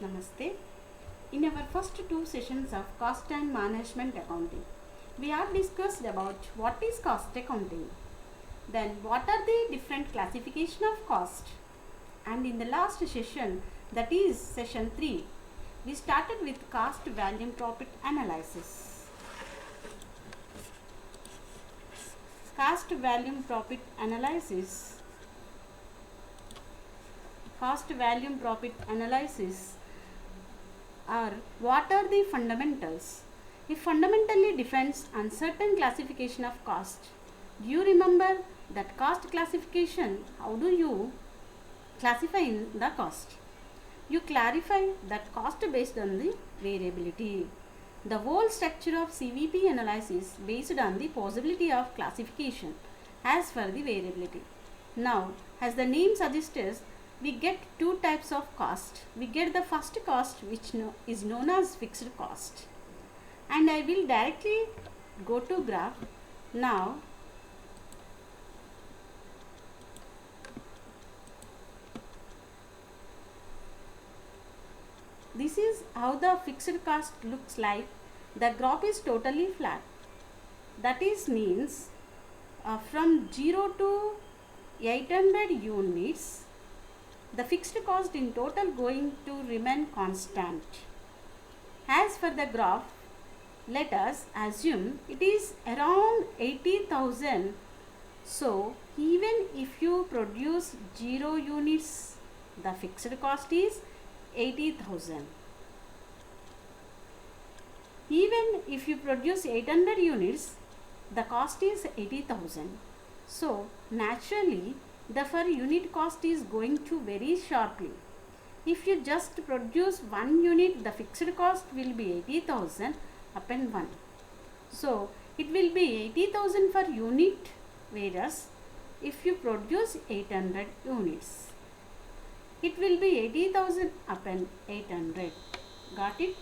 Namaste. In our first two sessions of cost and management accounting, we have discussed about what is cost accounting, then what are the different classification of cost, and in the last session, that is session 3, we started with cost volume profit analysis. Cost volume profit analysis. Cost volume profit analysis are what are the fundamentals? It fundamentally defines uncertain classification of cost. Do you remember that cost classification? How do you classify in the cost? You clarify that cost based on the variability. The whole structure of CVP analysis based on the possibility of classification as for the variability. Now, as the name suggests, we get two types of cost. We get the first cost, which is known as fixed cost, and I will directly go to graph. Now this is how the fixed cost looks like. The graph is totally flat. That is means from 0 to 800 units, the fixed cost in total going to remain constant. As for the graph, let us assume it is around 80,000. So even if you produce 0 units, the fixed cost is 80,000. Even if you produce 800 units, the cost is 80,000. So naturally, the per unit cost is going to vary sharply. If you just produce 1 unit, the fixed cost will be 80,000 upon 1. So it will be 80,000 per unit, whereas if you produce 800 units, it will be 80,000 upon 800. Got it?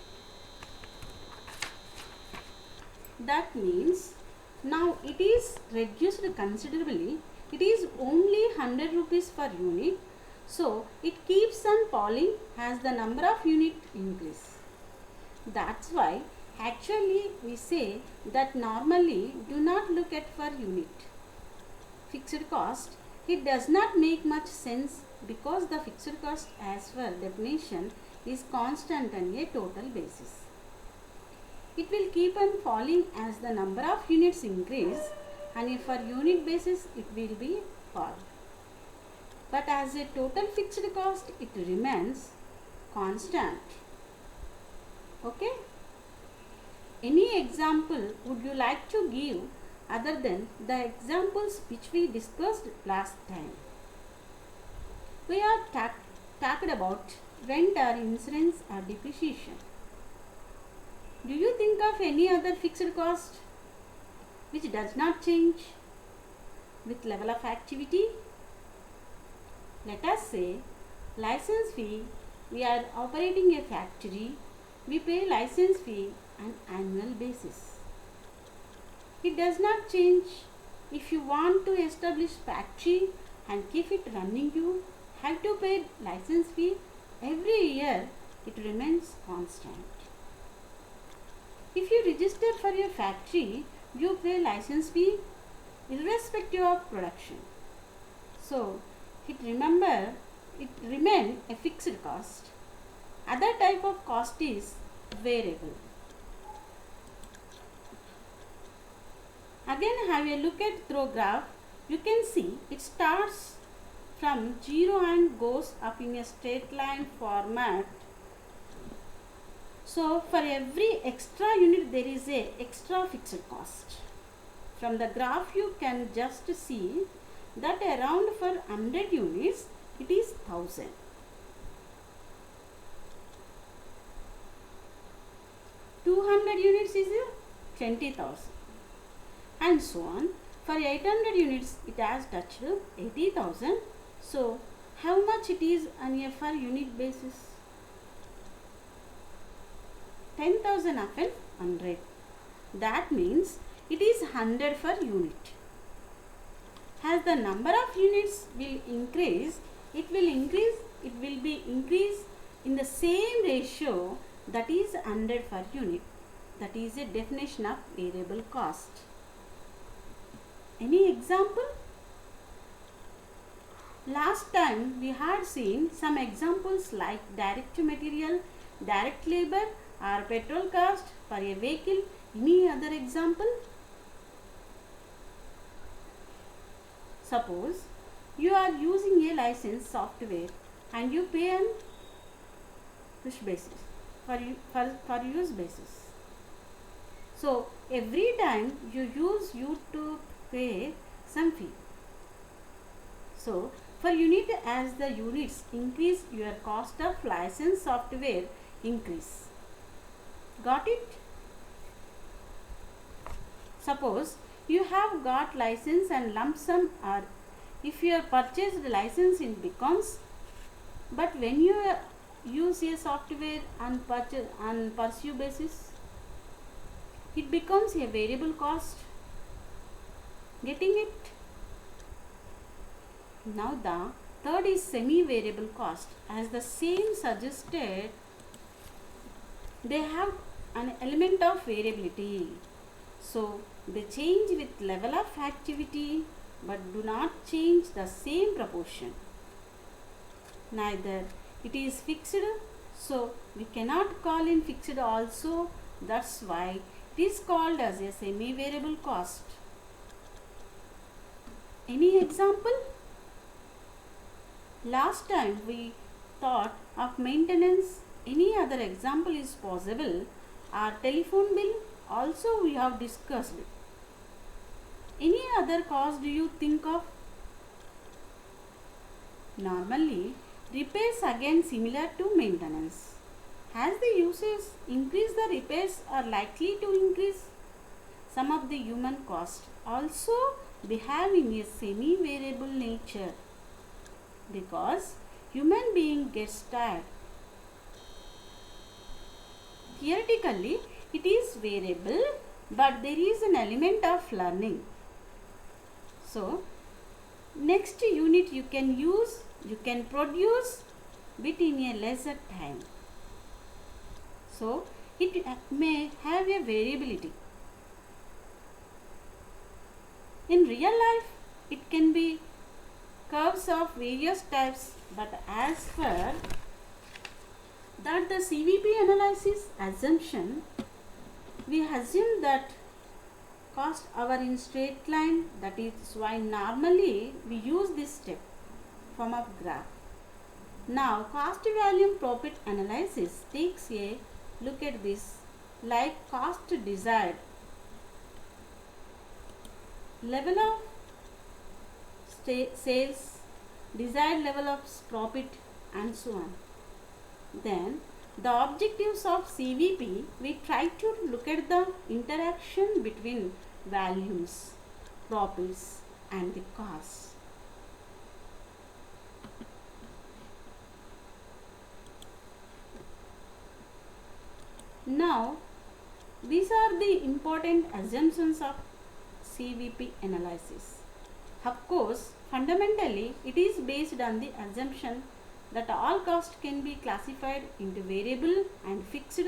That means now it is reduced considerably. It is only 100 rupees per unit. So it keeps on falling as the number of units increase. That's why actually we say that normally do not look at per unit fixed cost. It does not make much sense because the fixed cost as per definition is constant on a total basis. It will keep on falling as the number of units increase, and if per unit basis it will be fall. But as a total fixed cost, it remains constant. Okay? Any example would you like to give other than the examples which we discussed last time? We have talked about rent or insurance or depreciation. Do you think of any other fixed cost which does not change with level of activity? Let us say license fee. We are operating a factory. We pay license fee on annual basis. It does not change. If you want to establish factory and keep it running, you have to pay license fee every year. It remains constant. If you register for your factory, you pay license fee irrespective of production. So it remain a fixed cost. Other type of cost is variable. Again, have a look at through graph. You can see it starts from 0 and goes up in a straight line format. So for every extra unit there is a extra fixed cost. From the graph you can just see that around for 100 units it is 1000. Units is 20,000 and so on. For 800 units it has touched 80,000. So how much it is on a per unit basis? 10,000 upon 100. That means it is 100 per unit. As the number of units will increase, it will be increased in the same ratio, that is 100 per unit. That is a definition of variable cost. Any example? Last time we had seen some examples like direct material, direct labor or petrol cost for a vehicle. Any other example? Suppose you are using a licensed software and you pay on push basis for use basis. So every time you use, you to pay some fee. So for unit, as the units increase, your cost of licensed software increase. Got it? Suppose you have got license and lump sum, or if you have purchased license, it becomes, but when you use a software on pursue basis, it becomes a variable cost. Getting it? Now the third is semi-variable cost. As the same suggested, they have an element of variability. So they change with level of activity but do not change the same proportion. Neither it is fixed, so we cannot call in fixed also. That's why it is called as a semi-variable cost. Any example? Last time we thought of maintenance. Any other example is possible. Our telephone bill also we have discussed. Any other cost do you think of? Normally, repairs again similar to maintenance. As the users increase, the repairs are likely to increase. Some of the human costs also behave in a semi-variable nature because human being gets tired. Theoretically, it is variable, but there is an element of learning. So, next unit you can produce within a lesser time. So, it may have a variability. In real life, it can be curves of various types, but as per that the CVP analysis assumption, we assume that cost hour in straight line. That is why normally we use this step form of graph. Now cost volume profit analysis takes a look at this like cost desired, level of sales, desired level of profit, and so on. Then the objectives of CVP, we try to look at the interaction between volumes, profits and the costs. Now these are the important assumptions of CVP analysis. Of course, fundamentally it is based on the assumption that all costs can be classified into variable and fixed.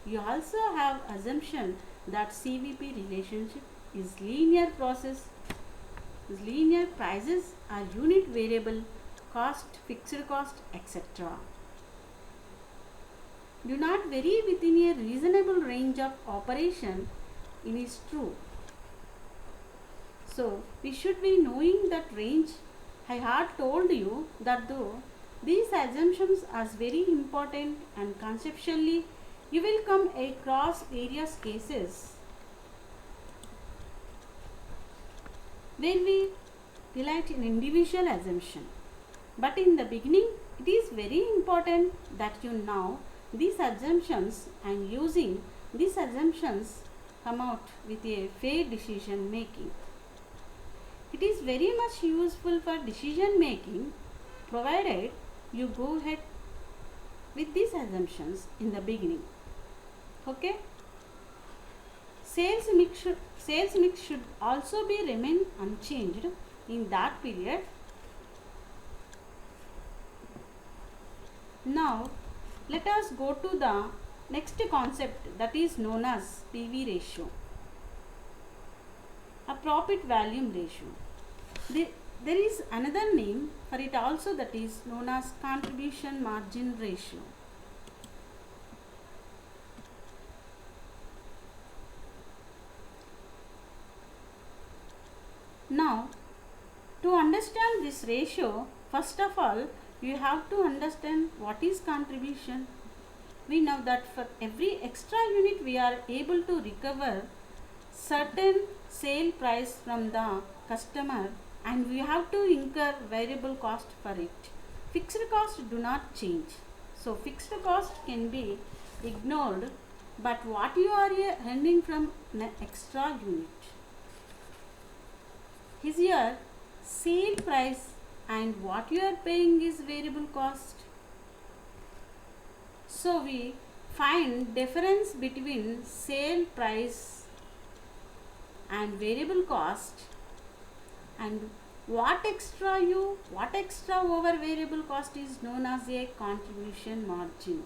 You also have assumption that CVP relationship is linear process, linear prices are unit variable, cost, fixed cost, etc. Do not vary within a reasonable range of operation. It is true. So we should be knowing that range. I had told you that though these assumptions are very important and conceptually you will come across various cases where we relate an individual assumption. But in the beginning, it is very important that you know these assumptions and using these assumptions come out with a fair decision making. It is very much useful for decision making provided you go ahead with these assumptions in the beginning. Okay? Sales mix should also be remain unchanged in that period. Now let us go to the next concept, that is known as PV ratio, a profit volume ratio. There is another name for it also, that is known as contribution margin ratio. Now, to understand this ratio, first of all, you have to understand what is contribution. We know that for every extra unit we are able to recover certain sale price from the customer, and we have to incur variable cost for it. Fixed cost do not change. So fixed cost can be ignored, but what you are earning from an extra unit is your sale price, and what you are paying is variable cost. So we find difference between sale price and variable cost, and what extra over variable cost is known as a contribution margin.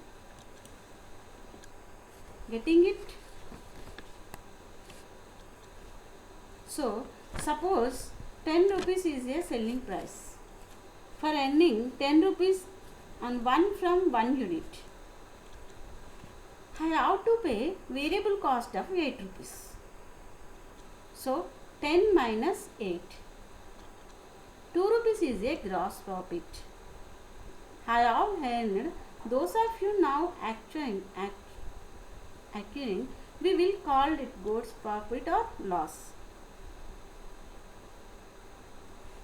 Getting it? So suppose 10 rupees is a selling price. For earning 10 rupees on from 1 unit, I have to pay variable cost of 8 rupees. So 10 minus 8. 2 rupees is a gross profit. I have earned, those of you now acquiring, we will call it gross profit or loss.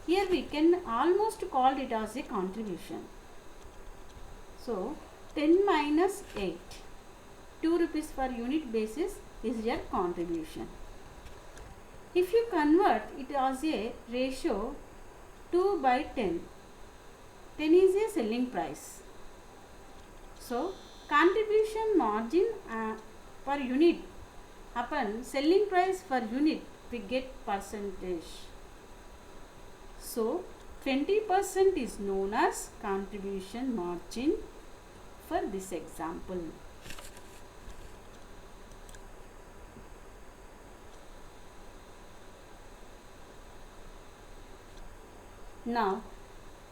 Here we can almost call it as a contribution. So 10 minus 8, 2 rupees per unit basis is your contribution. If you convert it as a ratio 2 by 10, 10 is a selling price. So contribution margin per unit upon selling price per unit, we get percentage. So 20% is known as contribution margin for this example. Now,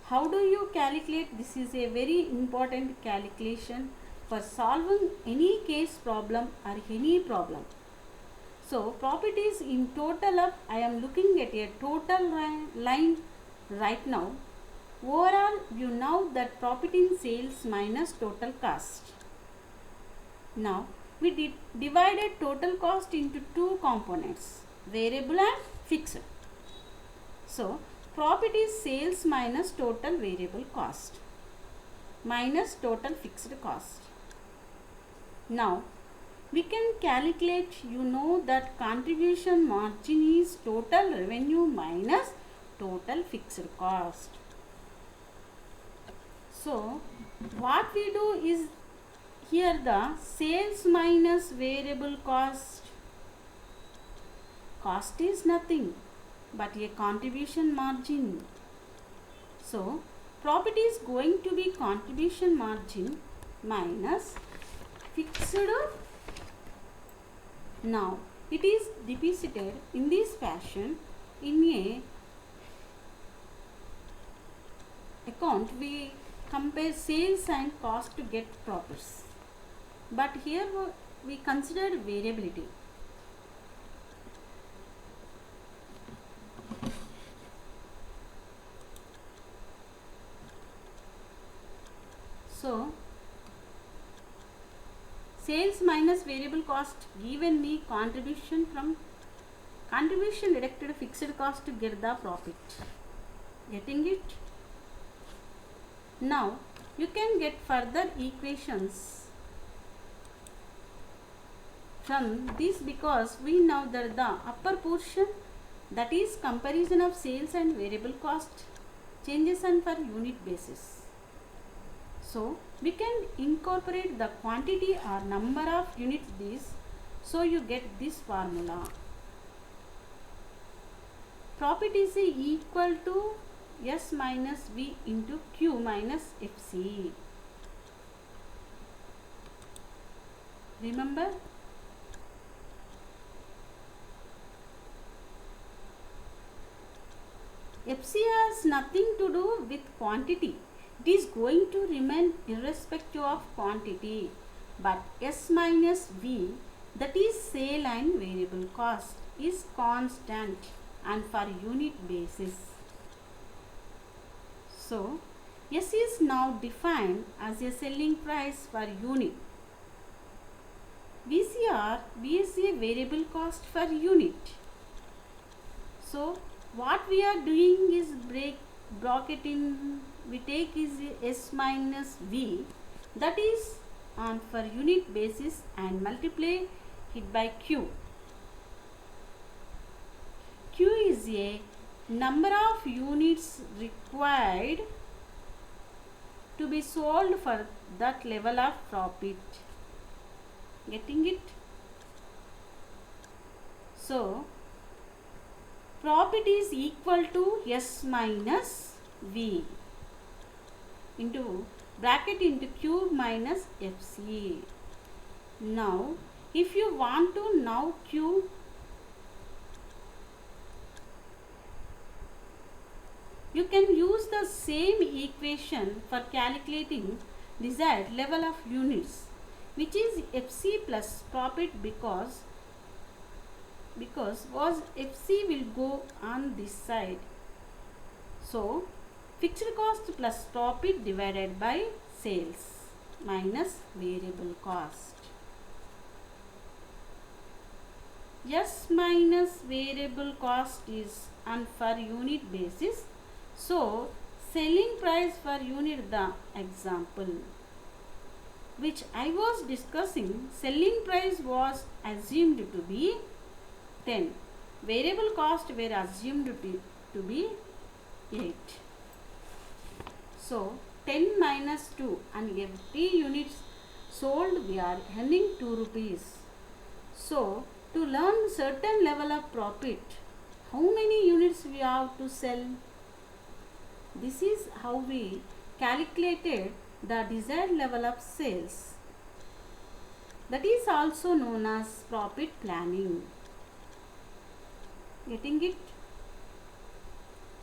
how do you calculate? This is a very important calculation for solving any case problem or any problem. So profit is in total of, I am looking at a total line right now. Overall, you know that profit in sales minus total cost. Now we divided total cost into two components, variable and fixed. So profit is sales minus total variable cost minus total fixed cost. Now we can calculate, you know that contribution margin is total revenue minus total fixed cost. So what we do is, here the sales minus variable cost is nothing but a contribution margin. So profit is going to be contribution margin minus fixed. Now it is depicted in this fashion. In a account we compare sales and cost to get profits, but here we consider variability. So sales minus variable cost given me contribution deducted fixed cost to get the profit. Getting it? Now you can get further equations from this, because we know that the upper portion, that is comparison of sales and variable cost, changes on per unit basis. So we can incorporate the quantity or number of units this, so you get this formula. Profit is equal to S minus V into Q minus FC. Remember? FC has nothing to do with quantity. It is going to remain irrespective of quantity. But S minus V, that is sale and variable cost, is constant and for unit basis. So, S is now defined as a selling price per unit. VCR, V is a variable cost per unit. So, what we are doing is bracket in, we take is S minus V, that is on per unit basis, and multiply it by Q. Q is a number of units required to be sold for that level of profit. Getting it? So, profit is equal to S minus V into bracket into Q minus FC. Now, if you want to know Q, you can use the same equation for calculating desired level of units, which is FC plus profit, because was FC will go on this side. So, fixed cost plus profit divided by sales minus variable cost. S minus variable cost is on per unit basis. So, selling price per unit, the example which I was discussing, selling price was assumed to be 10. Variable cost were assumed to be 8. So, 10 minus 2, and every units sold we are earning 2 rupees. So, to learn certain level of profit, how many units we have to sell? This is how we calculated the desired level of sales. That is also known as profit planning. Getting it?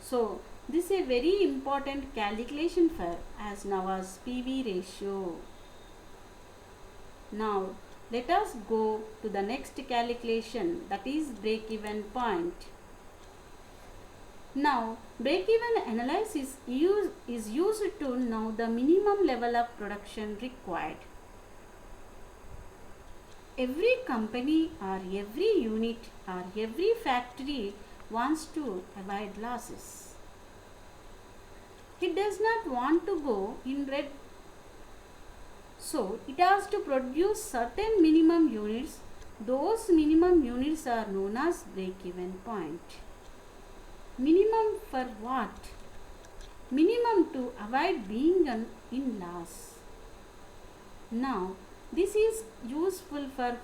So, this is a very important calculation for as now as PV ratio. Now, let us go to the next calculation, that is break-even point. Now, break-even analysis is used to know the minimum level of production required. Every company or every unit or every factory wants to avoid losses. It does not want to go in red. So, it has to produce certain minimum units. Those minimum units are known as break-even point. Minimum for what? Minimum to avoid being in loss. Now, this is useful for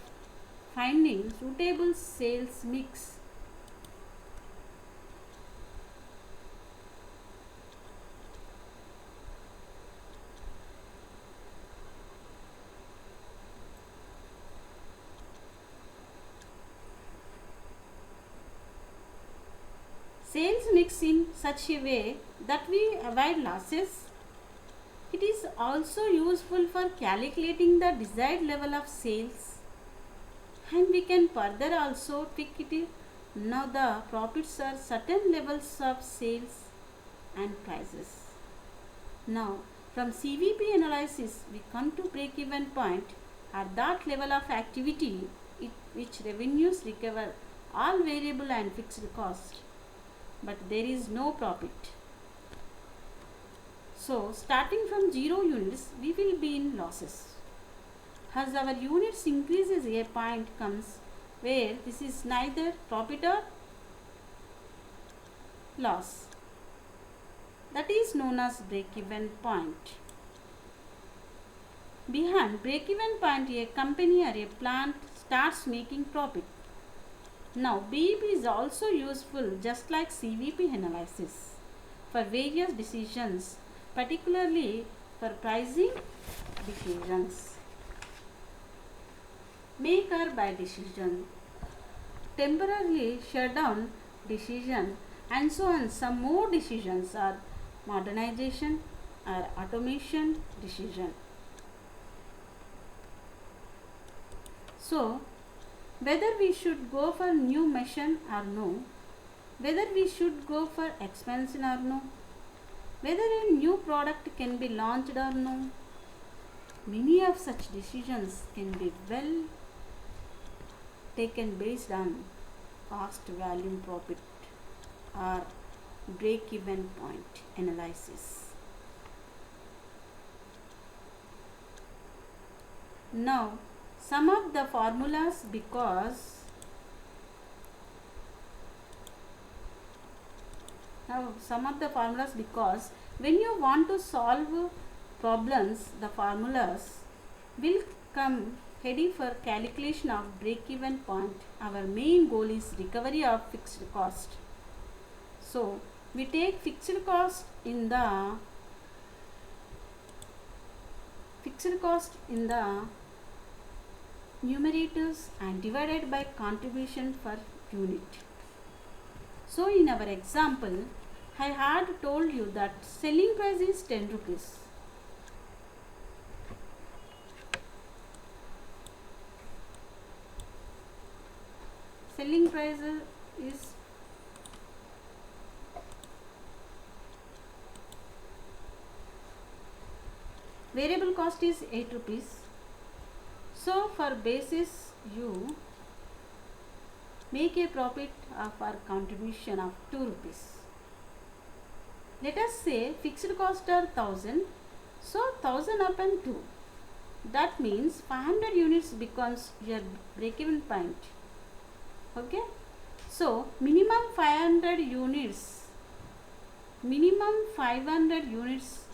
finding suitable sales mix. Sales mix in such a way that we avoid losses. It is also useful for calculating the desired level of sales, and we can further also pick it. Now the profits are certain levels of sales and prices. Now from CVP analysis we come to break even point at that level of activity which revenues recover all variable and fixed cost, but there is no profit. So, starting from 0 units, we will be in losses. As our units increases, a point comes where this is neither profit or loss. That is known as break-even point. Behind break-even point, a company or a plant starts making profit. Now, BEP is also useful just like CVP analysis for various decisions, particularly for pricing decisions. make or buy decision, temporarily shut down decision, and so on. Some more decisions are modernization or automation decision. So whether we should go for new machine or no, whether we should go for expansion or no, whether a new product can be launched or no, many of such decisions can be well taken based on cost volume profit or break even point analysis. Now some of the formulas, because when you want to solve problems, the formulas will come ready for calculation of break-even point. Our main goal is recovery of fixed cost. So we take fixed cost in the numerators and divided by contribution per unit. So in our example, I had told you that selling price is 10 rupees. Selling price is variable cost is 8 rupees. So for basis you make a profit of our contribution of 2 rupees. Let us say fixed cost are 1000. So 1000 upon 2. That means 500 units becomes your break-even point. Okay. So minimum 500 units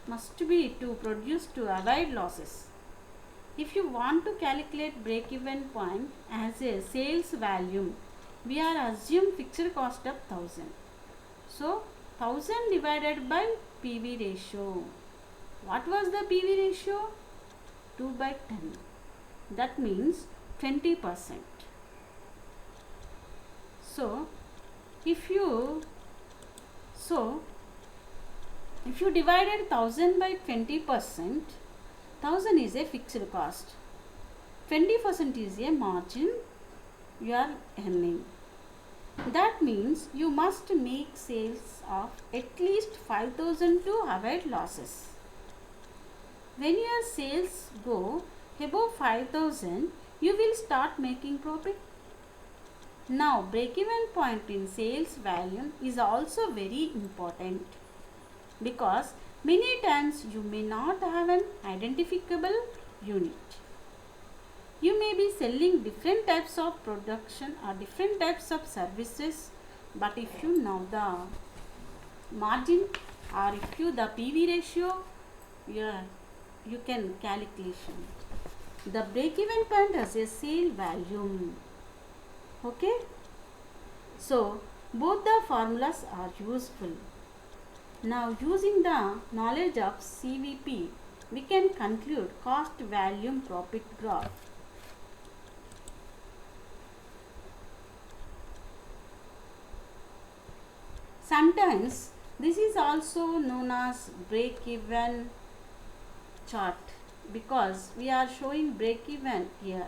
must be to produce to avoid losses. If you want to calculate break-even point as a sales volume, we are assume fixed cost of 1000. So 1000 divided by PV ratio. What was the PV ratio? 2 by 10. That means 20%. So if you divided 1000 by 20%, 1000 is a fixed cost. 20% is a margin you are earning. That means you must make sales of at least 5000 to avoid losses. When your sales go above 5000, you will start making profit. Now break-even point in sales volume is also very important, because many times you may not have an identifiable unit. You may be selling different types of production or different types of services, but if you know the margin or if you the PV ratio, you can calculation the break-even point as a sale volume. Okay. So both the formulas are useful. Now using the knowledge of CVP, we can conclude cost volume profit graph. Sometimes this is also known as break-even chart, because we are showing break-even here.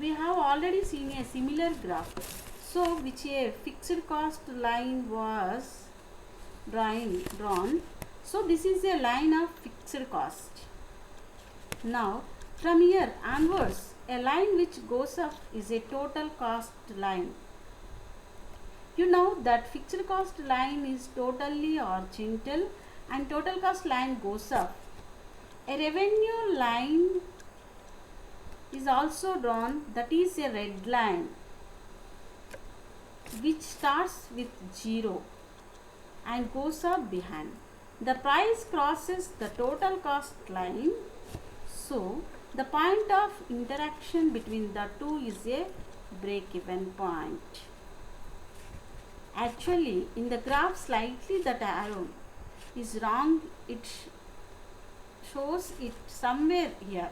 We have already seen a similar graph. So which a fixed cost line was drawn. So this is a line of fixed cost. Now from here onwards, a line which goes up is a total cost line. You know that fixed cost line is totally horizontal and total cost line goes up. A revenue line is also drawn, that is a red line, which starts with 0 and goes up behind. The price crosses the total cost line. So the point of interaction between the two is a break-even point. Actually in the graph slightly that arrow is wrong. It shows it somewhere here.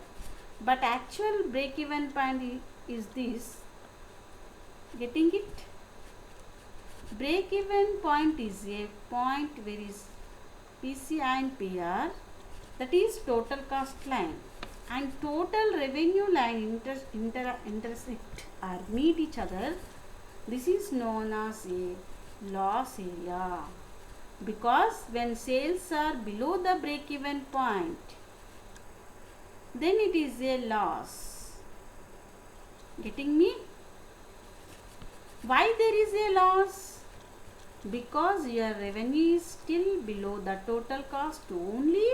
but actual break even point is this. Getting it? Break even point is a point where is PC and PR, that is total cost line, and total revenue line intersect or meet each other. This is known as a loss area, because when sales are below the break even point, then it is a loss. Getting me? Why there is a loss? Because your revenue is still below the total cost only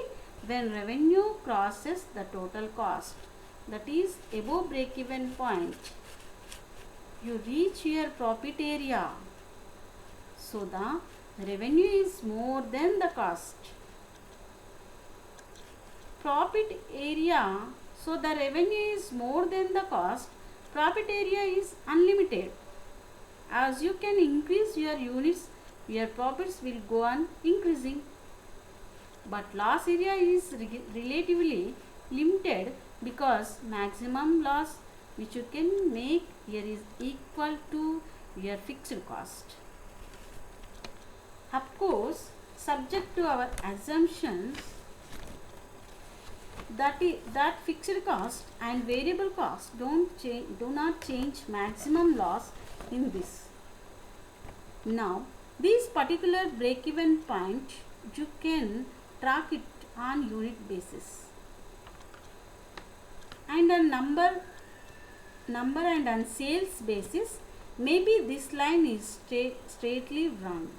when revenue crosses the total cost, that is above break even point, you reach your profit area. So the revenue is more than the cost. Profit area, so the revenue is more than the cost. Profit area is unlimited. As you can increase your units, your profits will go on increasing. But loss area is relatively limited, because maximum loss which you can make here is equal to your fixed cost. Of course, subject to our assumptions that fixed cost and variable cost do not change maximum loss in this. Now, this particular break-even point, you can track it on unit basis, and on number and on sales basis. Maybe this line is straightly run,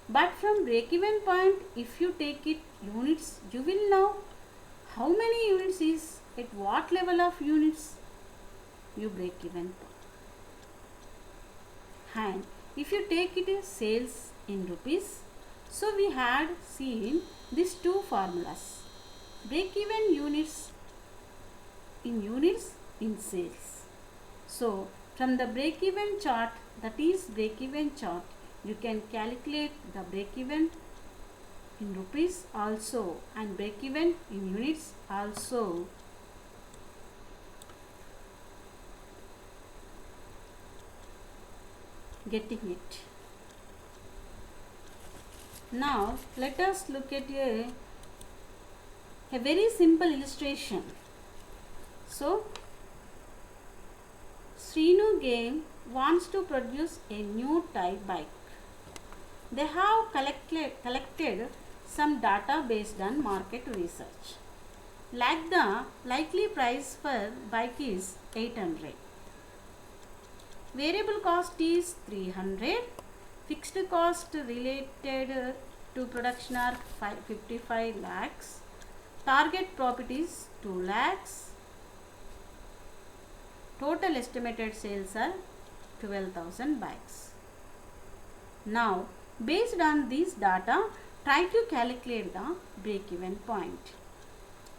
but from break-even point, if you take it units, you will know how many units is at what level of units you break even. And if you take it as sales in rupees, so we had seen these two formulas: break even units in sales. So from the break even chart, that is break even chart, you can calculate the break even in rupees also and break even in units also. Getting it? Now let us look at a very simple illustration. So Srinu Game wants to produce a new type bike. They have collected some data based on market research. Like the likely price for bike is 800. Variable cost is 300. Fixed cost related to production are 55 lakhs. Target profit is 2 lakhs. Total estimated sales are 12,000 bikes. Now, based on these data, try to calculate the break-even point.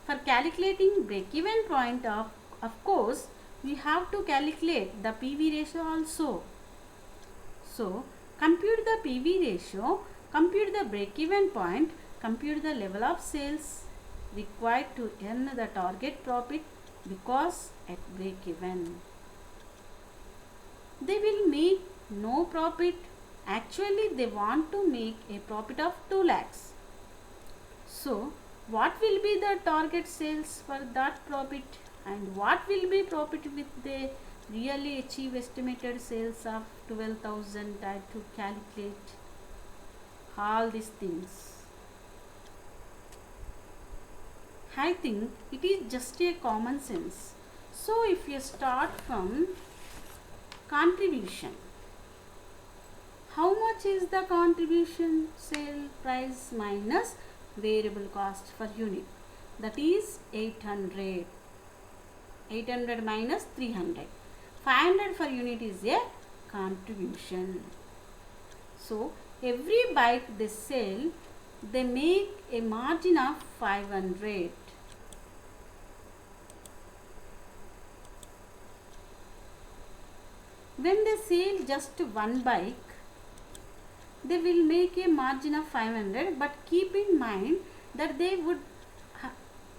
For calculating break-even point, of course, we have to calculate the PV ratio also. So, compute the PV ratio, compute the break-even point, compute the level of sales required to earn the target profit, because at break-even they will make no profit. Actually, they want to make a profit of 2 lakhs. So, what will be the target sales for that profit, and what will be profit with the really achieve estimated sales of 12,000? I have to calculate all these things. I think it is just a common sense. So, if you start from contribution, how much is the contribution? Sale price minus variable cost per unit, that is 800. 800 minus 300. 500 per unit is a contribution. So every bike they sell, they make a margin of 500. When they sell just one bike, they will make a margin of 500, but keep in mind that they would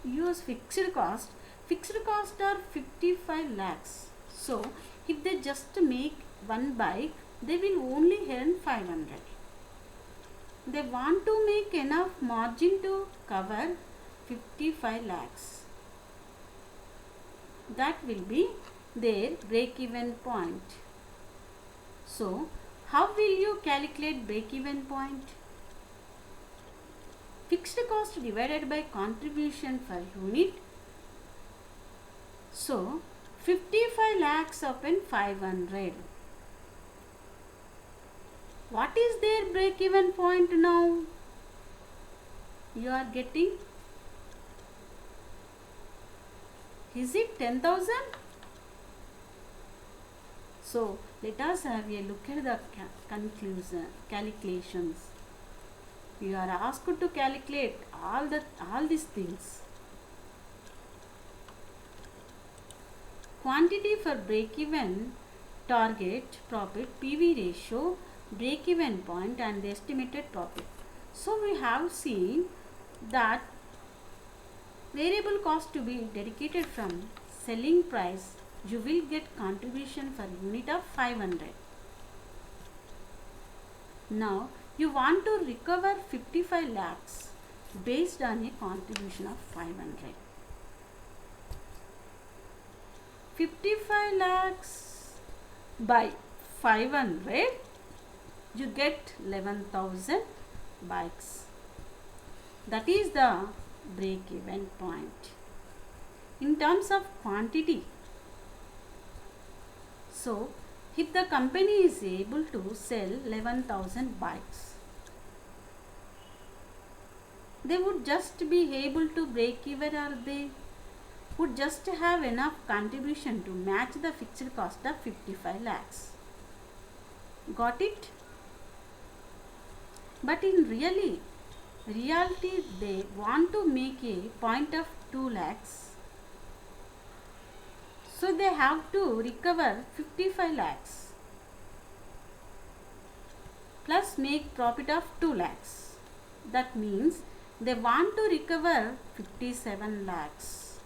use fixed cost. Fixed cost are 55 lakhs. So if they just make one bike, they will only earn 500. They want to make enough margin to cover 55 lakhs. That will be their break-even point. So how will you calculate break-even point? Fixed cost divided by contribution per unit. So 55 lakhs upon 500. What is their break-even point now? You are getting? Is it 10,000? So let us have a look at the conclusion calculations. You are asked to calculate all these things. Quantity for break-even, target profit, PV ratio, break-even point and the estimated profit. So we have seen that variable cost to be dedicated from selling price, you will get contribution per unit of 500. Now you want to recover 55 lakhs based on a contribution of 500. 55 lakhs by 500, you get 11,000 bikes. That is the break-even point. In terms of quantity, so if the company is able to sell 11,000 bikes, they would just be able to break even, or they would just have enough contribution to match the fixed cost of 55 lakhs. Got it? But in reality they want to make a point of 2 lakhs. So they have to recover 55 lakhs plus make profit of 2 lakhs. That means they want to recover 57 lakhs.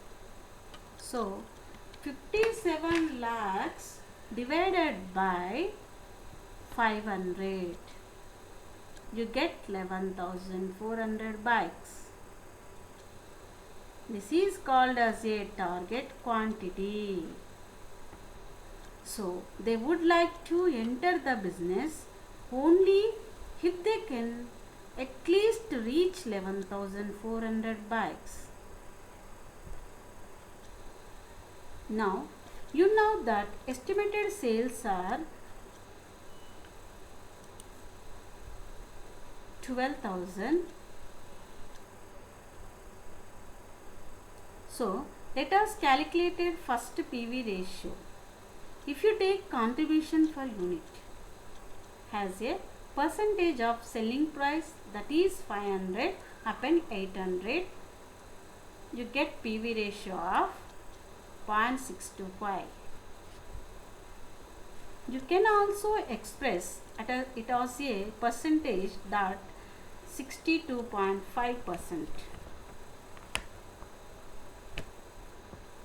So 57 lakhs divided by 500, you get 11,400 bikes. This is called as a target quantity. So they would like to enter the business only if they can at least reach 11,400 bikes. Now you know that estimated sales are 12,000. So let us calculate a first PV ratio. If you take contribution per unit as a percentage of selling price, that is 500 upon 800, you get PV ratio of 0.625. You can also express it as a percentage, that 62.5%.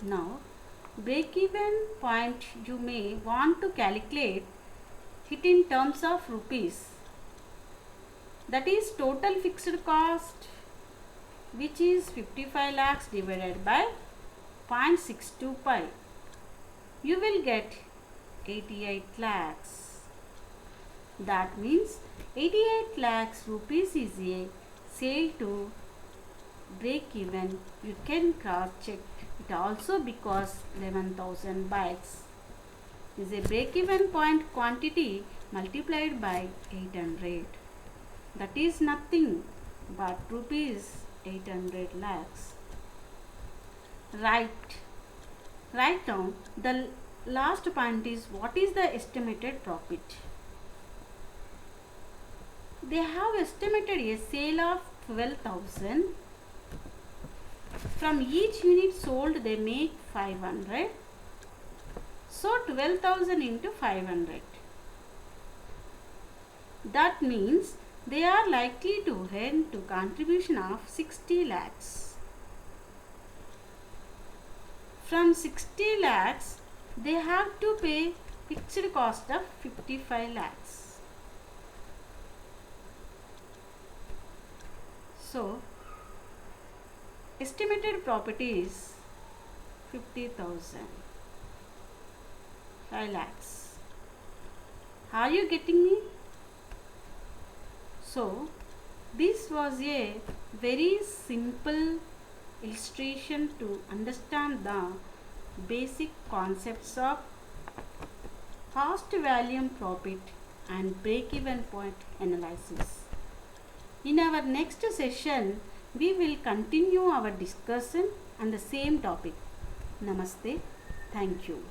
Now break-even point you may want to calculate it in terms of rupees. That is total fixed cost, which is 55 lakhs divided by 0.625. You will get 88 lakhs. That means 88 lakhs rupees is a sale to break even. You can cross check it also, because 11,000 bikes is a break even point quantity multiplied by 800. That is nothing but rupees 800 lakhs. Write down the last point is, what is the estimated profit? They have estimated a sale of 12,000. From each unit sold they make 500. So 12,000 into 500. That means they are likely to earn to contribution of 60 lakhs. from 60 lakhs they have to pay fixed cost of 55 lakhs. So estimated property is 50,000, 5 lakhs. Are you getting me? So this was a very simple illustration to understand the basic concepts of cost volume profit and break even point analysis. In our next session, we will continue our discussion on the same topic. Namaste. Thank you.